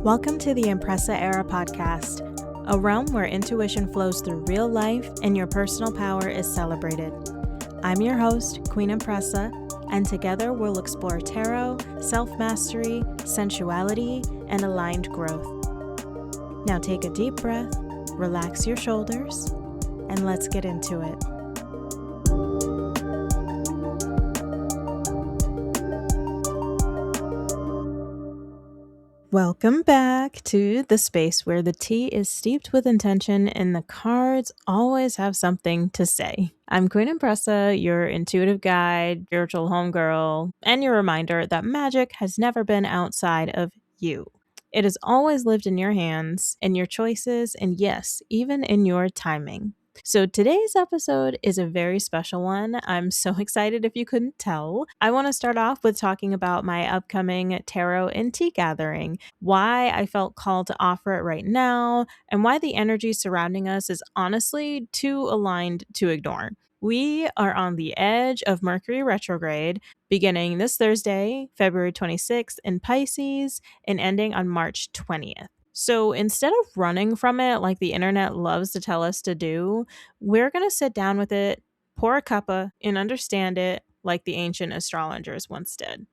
Welcome to the Empressa Era podcast, a realm where intuition flows through real life and your personal power is celebrated. I'm your host, Queen Empressa, and together we'll explore tarot, self-mastery, sensuality, and aligned growth. Now take a deep breath, relax your shoulders, and let's get into it. Welcome back to the space where the tea is steeped with intention and the cards always have something to say. I'm Queen Empressa, your intuitive guide, spiritual homegirl, and your reminder that magic has never been outside of you. It has always lived in your hands, in your choices, and yes, even in your timing. So today's episode is a very special one. I'm so excited if you couldn't tell. I want to start off with talking about my upcoming tarot and tea gathering, why I felt called to offer it right now, and why the energy surrounding us is honestly too aligned to ignore. We are on the edge of Mercury Retrograde, beginning this Thursday, February 26th in Pisces, and ending on March 20th. So instead of running from it like the internet loves to tell us to do, we're going to sit down with it, pour a cuppa, and understand it like the ancient astrologers once did.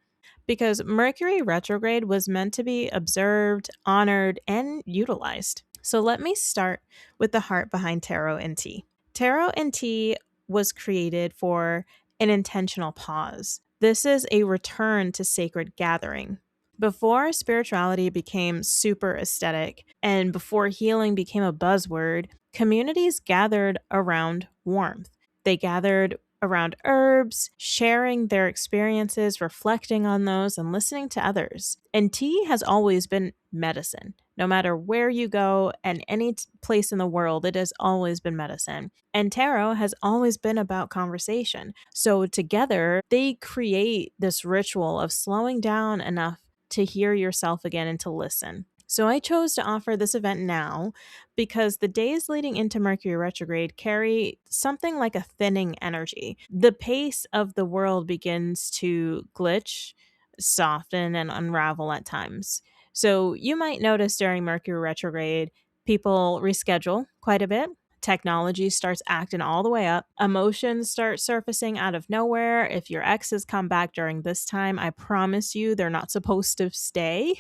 Because Mercury retrograde was meant to be observed, honored, and utilized. So let me start with the heart behind tarot and tea. Tarot and tea was created for an intentional pause. This is a return to sacred gathering. Before spirituality became super aesthetic and before healing became a buzzword, communities gathered around warmth. They gathered around herbs, sharing their experiences, reflecting on those, and listening to others. And tea has always been medicine. No matter where you go and any place in the world, it has always been medicine. And tarot has always been about conversation. So together, they create this ritual of slowing down enough to hear yourself again and to listen. So I chose to offer this event now because the days leading into Mercury retrograde carry something like a thinning energy. The pace of the world begins to glitch, soften, and unravel at times. So you might notice during Mercury retrograde, people reschedule quite a bit. Technology starts acting all the way up. Emotions start surfacing out of nowhere. If your exes come back during this time, I promise you they're not supposed to stay.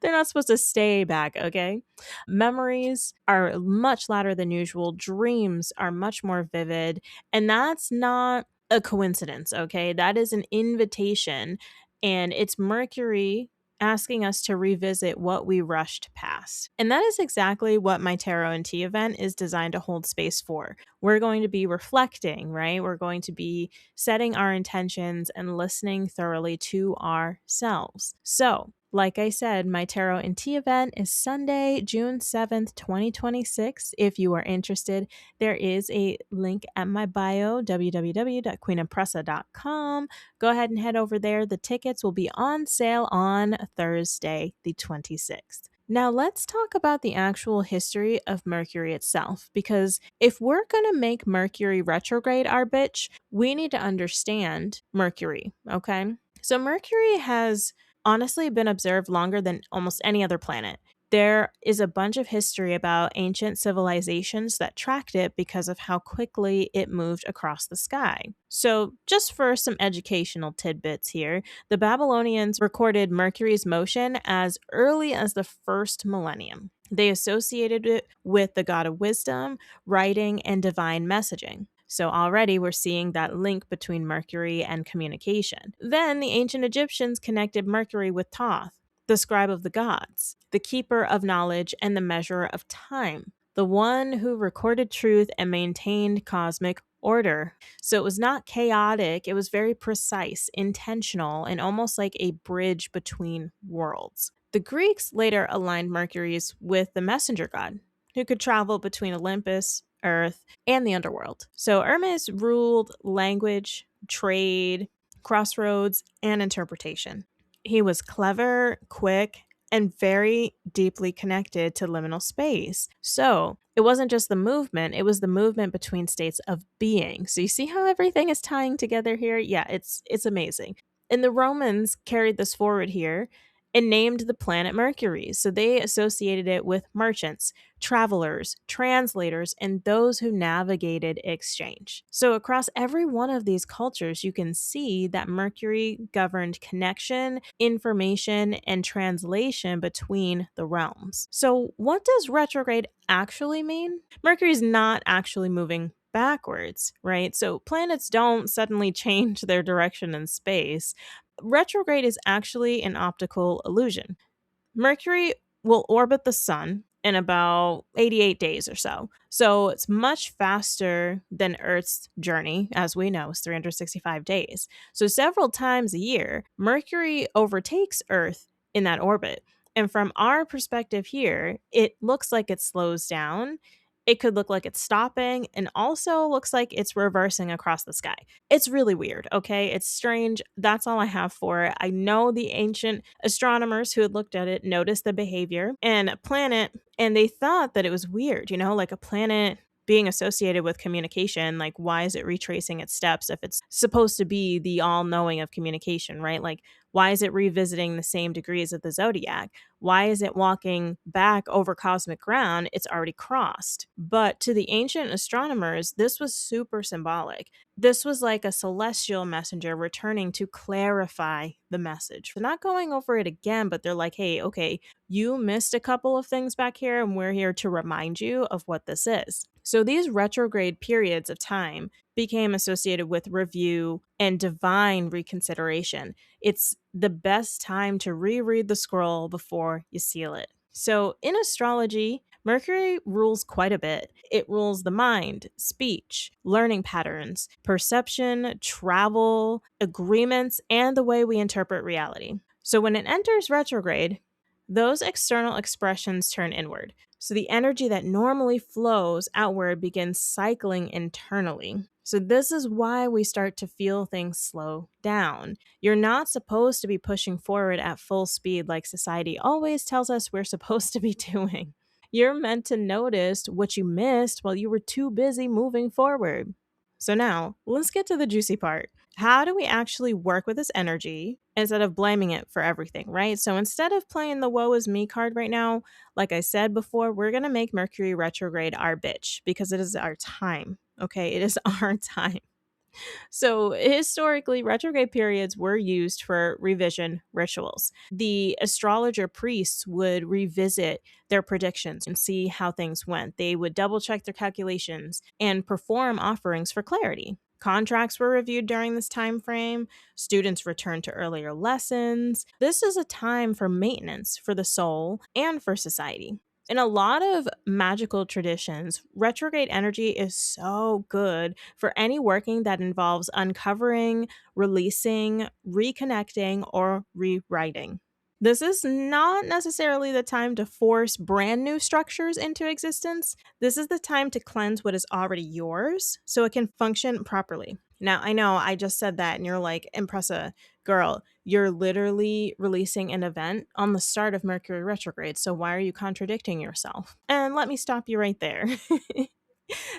They're not supposed to stay back, okay? Memories are much louder than usual. Dreams are much more vivid. And that's not a coincidence, okay? That is an invitation. And it's Mercury asking us to revisit what we rushed past. And that is exactly what my Tarot and Tea event is designed to hold space for. We're going to be reflecting, right? We're going to be setting our intentions and listening thoroughly to ourselves. So, like I said, my Tarot and Tea event is Sunday, June 7th, 2026. If you are interested, there is a link at my bio, www.queenempressa.com. Go ahead and head over there. The tickets will be on sale on Thursday, the 26th. Now, let's talk about the actual history of Mercury itself, because if we're going to make Mercury retrograde our bitch, we need to understand Mercury, okay? So Mercury has honestly been observed longer than almost any other planet. There is a bunch of history about ancient civilizations that tracked it because of how quickly it moved across the sky. So, just for some educational tidbits here, the Babylonians recorded Mercury's motion as early as the first millennium. They associated it with the god of wisdom, writing, and divine messaging. So already we're seeing that link between Mercury and communication. Then the ancient Egyptians connected Mercury with Thoth, the scribe of the gods, the keeper of knowledge and the measurer of time, the one who recorded truth and maintained cosmic order. So it was not chaotic, it was very precise, intentional, and almost like a bridge between worlds. The Greeks later aligned Mercury's with the messenger god, who could travel between Olympus, Earth, and the underworld. So Hermes ruled language, trade, crossroads, and interpretation. He was clever, quick, and very deeply connected to liminal space. So it wasn't just the movement, it was the movement between states of being. So you see how everything is tying together here? Yeah, it's amazing. And the Romans carried this forward here, It named the planet Mercury, so they associated it with merchants, travelers, translators, and those who navigated exchange. So, across every one of these cultures, you can see that Mercury governed connection, information, and translation between the realms. So, what does retrograde actually mean? Mercury's not actually moving backwards, right? So, planets don't suddenly change their direction in space. Retrograde is actually an optical illusion. Mercury will orbit the sun in about 88 days or so. So it's much faster than Earth's journey, as we know, is 365 days. So several times a year, Mercury overtakes Earth in that orbit. And from our perspective here, it looks like it slows down. It could look like it's stopping and also looks like it's reversing across the sky. It's really weird, okay? It's strange. That's all I have for it. I know the ancient astronomers who had looked at it noticed the behavior and a planet, and they thought that it was weird, like a planet being associated with communication. Like, why is it retracing its steps if it's supposed to be the all knowing of communication, right? Like, why is it revisiting the same degrees of the zodiac? Why is it walking back over cosmic ground it's already crossed? But to the ancient astronomers, this was super symbolic. This was like a celestial messenger returning to clarify the message. They're not going over it again, but they're like, hey, okay, you missed a couple of things back here, and we're here to remind you of what this is. So these retrograde periods of time became associated with review and divine reconsideration. It's the best time to reread the scroll before you seal it. So in astrology, Mercury rules quite a bit. It rules the mind, speech, learning patterns, perception, travel, agreements, and the way we interpret reality. So when it enters retrograde, those external expressions turn inward. So the energy that normally flows outward begins cycling internally. So this is why we start to feel things slow down. You're not supposed to be pushing forward at full speed like society always tells us we're supposed to be doing. You're meant to notice what you missed while you were too busy moving forward. So now, let's get to the juicy part. How do we actually work with this energy instead of blaming it for everything, right? So instead of playing the woe is me card right now, like I said before, we're going to make Mercury retrograde our bitch because it is our time. Okay, it is our time. So, historically, retrograde periods were used for revision rituals. The astrologer priests would revisit their predictions and see how things went. They would double check their calculations and perform offerings for clarity. Contracts were reviewed during this time frame. Students returned to earlier lessons. This is a time for maintenance for the soul and for society. In a lot of magical traditions, retrograde energy is so good for any working that involves uncovering, releasing, reconnecting, or rewriting. This is not necessarily the time to force brand new structures into existence. This is the time to cleanse what is already yours so it can function properly. Now, I know I just said that and you're like, Empressa, girl, you're literally releasing an event on the start of Mercury retrograde. So why are you contradicting yourself? And let me stop you right there.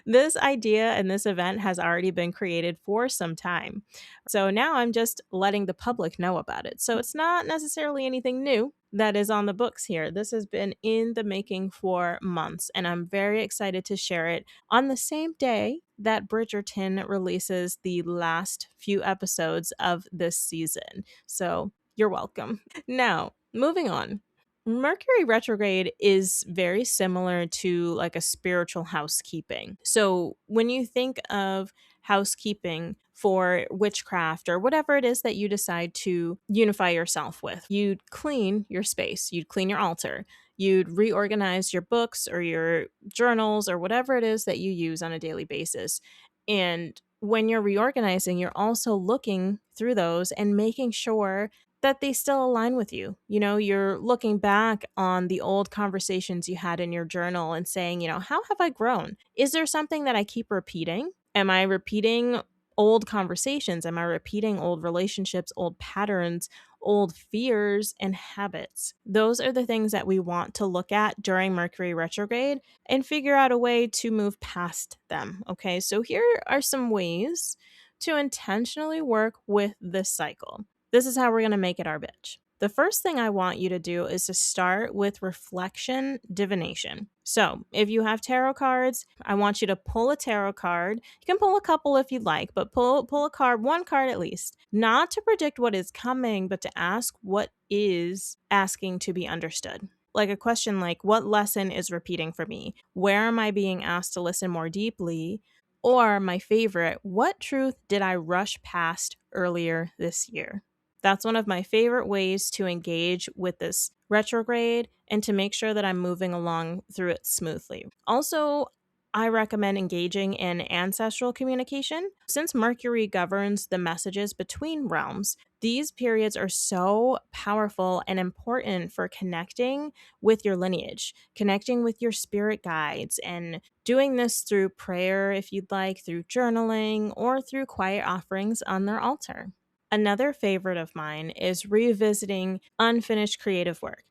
This idea and this event has already been created for some time. So now I'm just letting the public know about it. So it's not necessarily anything new that is on the books here. This has been in the making for months, and I'm very excited to share it on the same day that Bridgerton releases the last few episodes of this season. So you're welcome. Now, moving on. Mercury retrograde is very similar to like a spiritual housekeeping. So when you think of housekeeping for witchcraft or whatever it is that you decide to unify yourself with, you'd clean your space, you'd clean your altar, you'd reorganize your books or your journals or whatever it is that you use on a daily basis. And when you're reorganizing, you're also looking through those and making sure that they still align with you. You're looking back on the old conversations you had in your journal and saying, how have I grown? Is there something that I keep repeating? Am I repeating old conversations? Am I repeating old relationships, old patterns, old fears and habits? Those are the things that we want to look at during Mercury retrograde and figure out a way to move past them. Okay, so here are some ways to intentionally work with this cycle. This is how we're going to make it our bitch. The first thing I want you to do is to start with reflection divination. So, if you have tarot cards, I want you to pull a tarot card. You can pull a couple if you'd like, but pull a card, one card at least, not to predict what is coming, but to ask what is asking to be understood. Like a question like, what lesson is repeating for me? Where am I being asked to listen more deeply? Or my favorite, what truth did I rush past earlier this year? That's one of my favorite ways to engage with this retrograde and to make sure that I'm moving along through it smoothly. Also, I recommend engaging in ancestral communication. Since Mercury governs the messages between realms, these periods are so powerful and important for connecting with your lineage, connecting with your spirit guides, and doing this through prayer, if you'd like, through journaling, or through quiet offerings on their altar. Another favorite of mine is revisiting unfinished creative work.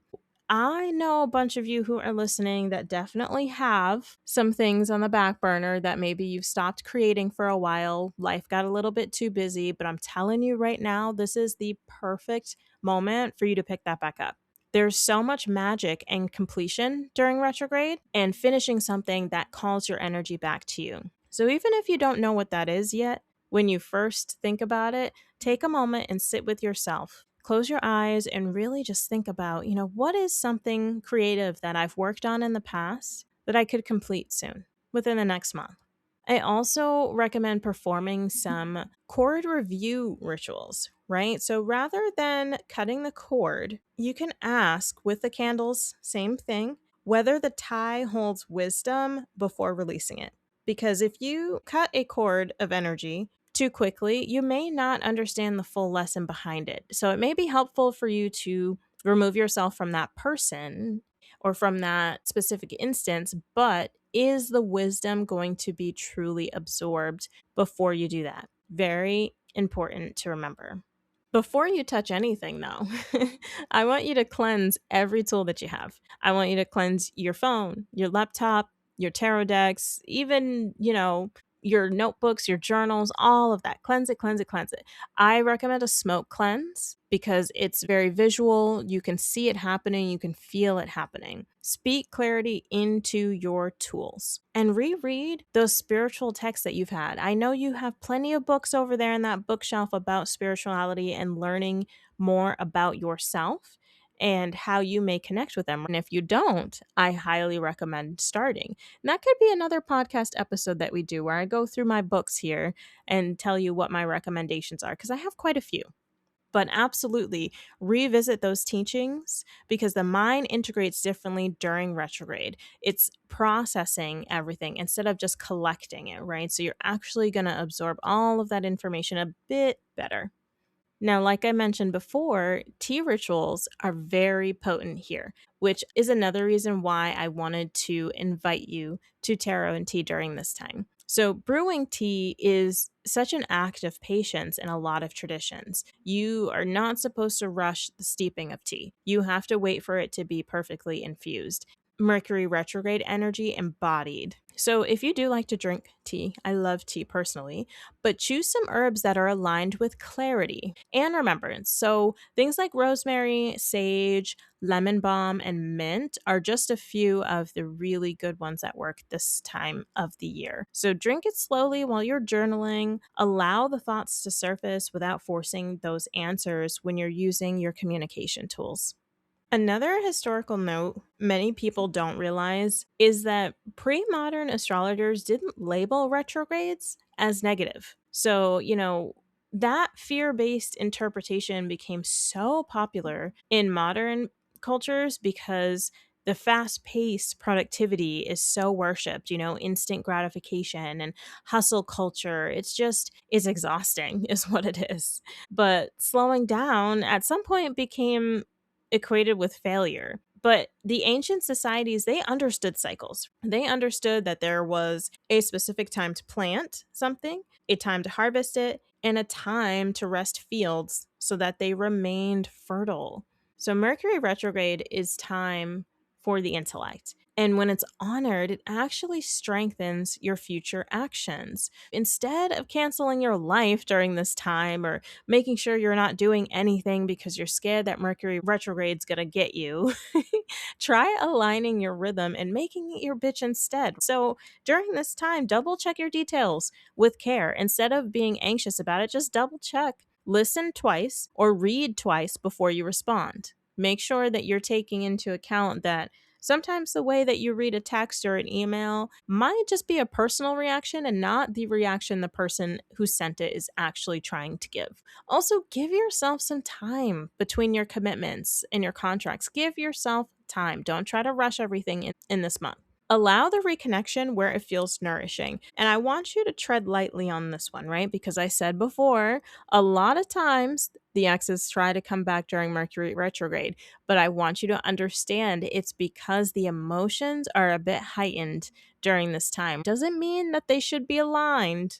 I know a bunch of you who are listening that definitely have some things on the back burner that maybe you've stopped creating for a while. Life got a little bit too busy, but I'm telling you right now, this is the perfect moment for you to pick that back up. There's so much magic and completion during retrograde and finishing something that calls your energy back to you. So even if you don't know what that is yet, when you first think about it, take a moment and sit with yourself. Close your eyes and really just think about, what is something creative that I've worked on in the past that I could complete soon within the next month? I also recommend performing some cord review rituals, right? So rather than cutting the cord, you can ask with the candles, same thing, whether the tie holds wisdom before releasing it. Because if you cut a cord of energy too quickly, you may not understand the full lesson behind it. So it may be helpful for you to remove yourself from that person or from that specific instance, but is the wisdom going to be truly absorbed before you do that? Very important to remember. Before you touch anything, though, I want you to cleanse every tool that you have. I want you to cleanse your phone, your laptop, your tarot decks, even, your notebooks, your journals, all of that. Cleanse it, cleanse it, cleanse it. I recommend a smoke cleanse because it's very visual. You can see it happening, you can feel it happening. Speak clarity into your tools and reread those spiritual texts that you've had. I know you have plenty of books over there in that bookshelf about spirituality and learning more about yourself and how you may connect with them. And if you don't, I highly recommend starting. And that could be another podcast episode that we do where I go through my books here and tell you what my recommendations are, because I have quite a few. But absolutely revisit those teachings because the mind integrates differently during retrograde. It's processing everything instead of just collecting it, right? So you're actually going to absorb all of that information a bit better. Now, like I mentioned before, tea rituals are very potent here, which is another reason why I wanted to invite you to tarot and tea during this time. So, brewing tea is such an act of patience in a lot of traditions. You are not supposed to rush the steeping of tea. You have to wait for it to be perfectly infused. Mercury retrograde energy embodied. So, if you do like to drink tea, I love tea personally, but choose some herbs that are aligned with clarity and remembrance. So, things like rosemary, sage, lemon balm, and mint are just a few of the really good ones that work this time of the year. So, drink it slowly while you're journaling. Allow the thoughts to surface without forcing those answers when you're using your communication tools. Another historical note many people don't realize is that pre modern astrologers didn't label retrogrades as negative. So, that fear based interpretation became so popular in modern cultures because the fast paced productivity is so worshipped, instant gratification and hustle culture. It's exhausting, is what it is. But slowing down at some point became equated with failure. But the ancient societies, they understood cycles. They understood that there was a specific time to plant something, a time to harvest it, and a time to rest fields so that they remained fertile. So Mercury retrograde is time for the intellect. And when it's honored, it actually strengthens your future actions. Instead of canceling your life during this time or making sure you're not doing anything because you're scared that Mercury retrograde's gonna get you, try aligning your rhythm and making it your bitch instead. So during this time, double check your details with care. Instead of being anxious about it, just double check. Listen twice or read twice before you respond. Make sure that you're taking into account that sometimes the way that you read a text or an email might just be a personal reaction and not the reaction the person who sent it is actually trying to give. Also, give yourself some time between your commitments and your contracts. Give yourself time. Don't try to rush everything in this month. Allow the reconnection where it feels nourishing. And I want you to tread lightly on this one, right? Because I said before, a lot of times the exes try to come back during Mercury retrograde. But I want you to understand it's because the emotions are a bit heightened during this time. Doesn't mean that they should be aligned,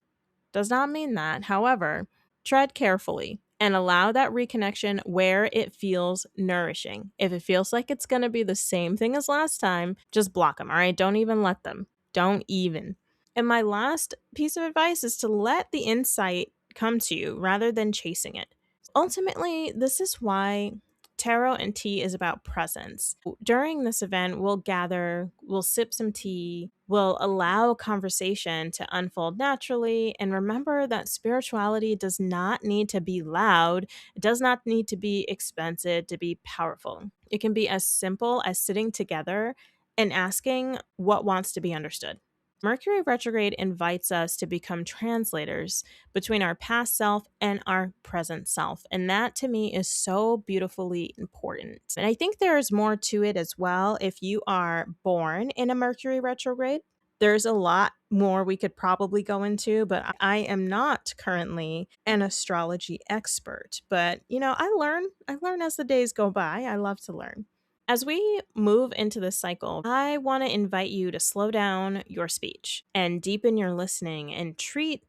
does not mean that. However, tread carefully and allow that reconnection where it feels nourishing. If it feels like it's going to be the same thing as last time, just block them, all right? Don't even let them. Don't even. And my last piece of advice is to let the insight come to you rather than chasing it. Ultimately, this is why tarot and tea is about presence. During this event, we'll gather, we'll sip some tea, we'll allow conversation to unfold naturally, and remember that spirituality does not need to be loud, it does not need to be expensive to be powerful. It can be as simple as sitting together and asking what wants to be understood. Mercury retrograde invites us to become translators between our past self and our present self. And that to me is so beautifully important. And I think there's more to it as well. If you are born in a Mercury retrograde, there's a lot more we could probably go into, but I am not currently an astrology expert. But I learn as the days go by. I love to learn. As we move into this cycle, I want to invite you to slow down your speech and deepen your listening and treat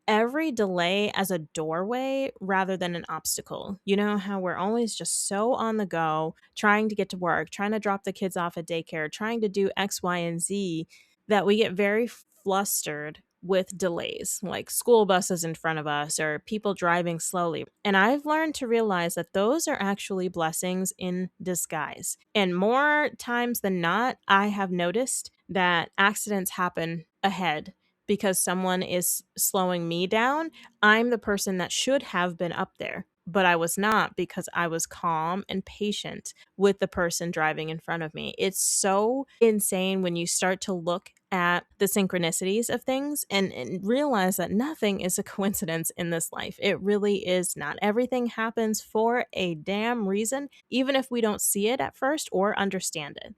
every delay as a doorway rather than an obstacle. You know how we're always just so on the go, trying to get to work, trying to drop the kids off at daycare, trying to do X, Y, and Z, that we get very flustered with delays, like school buses in front of us or people driving slowly. And I've learned to realize that those are actually blessings in disguise. And more times than not, I have noticed that accidents happen ahead because someone is slowing me down. I'm the person that should have been up there, but I was not because I was calm and patient with the person driving in front of me. It's so insane when you start to look at the synchronicities of things and realize that nothing is a coincidence in this life. It really is not. Everything happens for a damn reason, even if we don't see it at first or understand it.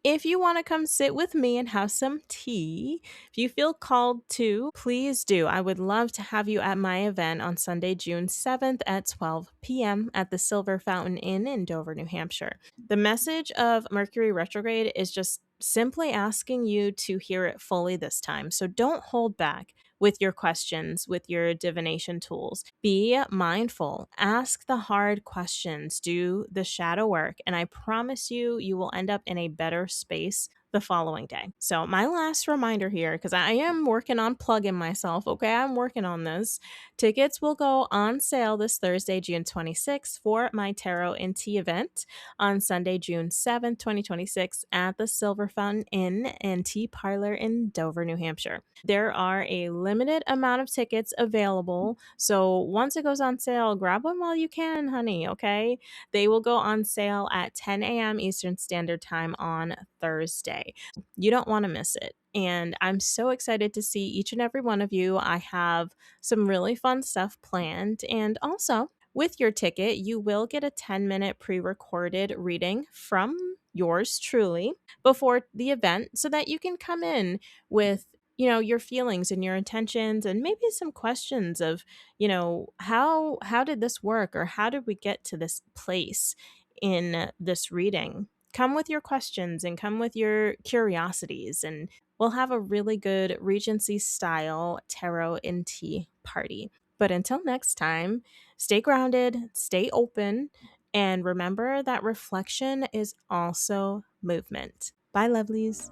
If you want to come sit with me and have some tea, if you feel called to, please do. I would love to have you at my event on Sunday, June 7th at 12 p.m. at the Silver Fountain Inn in Dover, New Hampshire. The message of Mercury retrograde is just simply asking you to hear it fully this time. So don't hold back with your questions, with your divination tools. Be mindful, ask the hard questions, do the shadow work, and I promise you, you will end up in a better space the following day. So, my last reminder here, because I am working on plugging myself, okay? I'm working on this. Tickets will go on sale this Thursday, June 26th, for my Tarot and Tea event on Sunday, June 7th, 2026, at the Silver Fountain Inn and Tea Parlor in Dover, New Hampshire. There are a limited amount of tickets available. So once it goes on sale, grab one while you can, honey, okay? They will go on sale at 10 a.m. Eastern Standard Time on Thursday. You don't want to miss it. And I'm so excited to see each and every one of you. I have some really fun stuff planned. And also, with your ticket, you will get a 10-minute pre recorded reading from yours truly before the event so that you can come in with your feelings and your intentions and maybe some questions of how did this work or how did we get to this place in this reading. Come with your questions and come with your curiosities, and we'll have a really good Regency style tarot and tea party. But until next time, stay grounded, stay open, and remember that reflection is also movement. Bye, lovelies.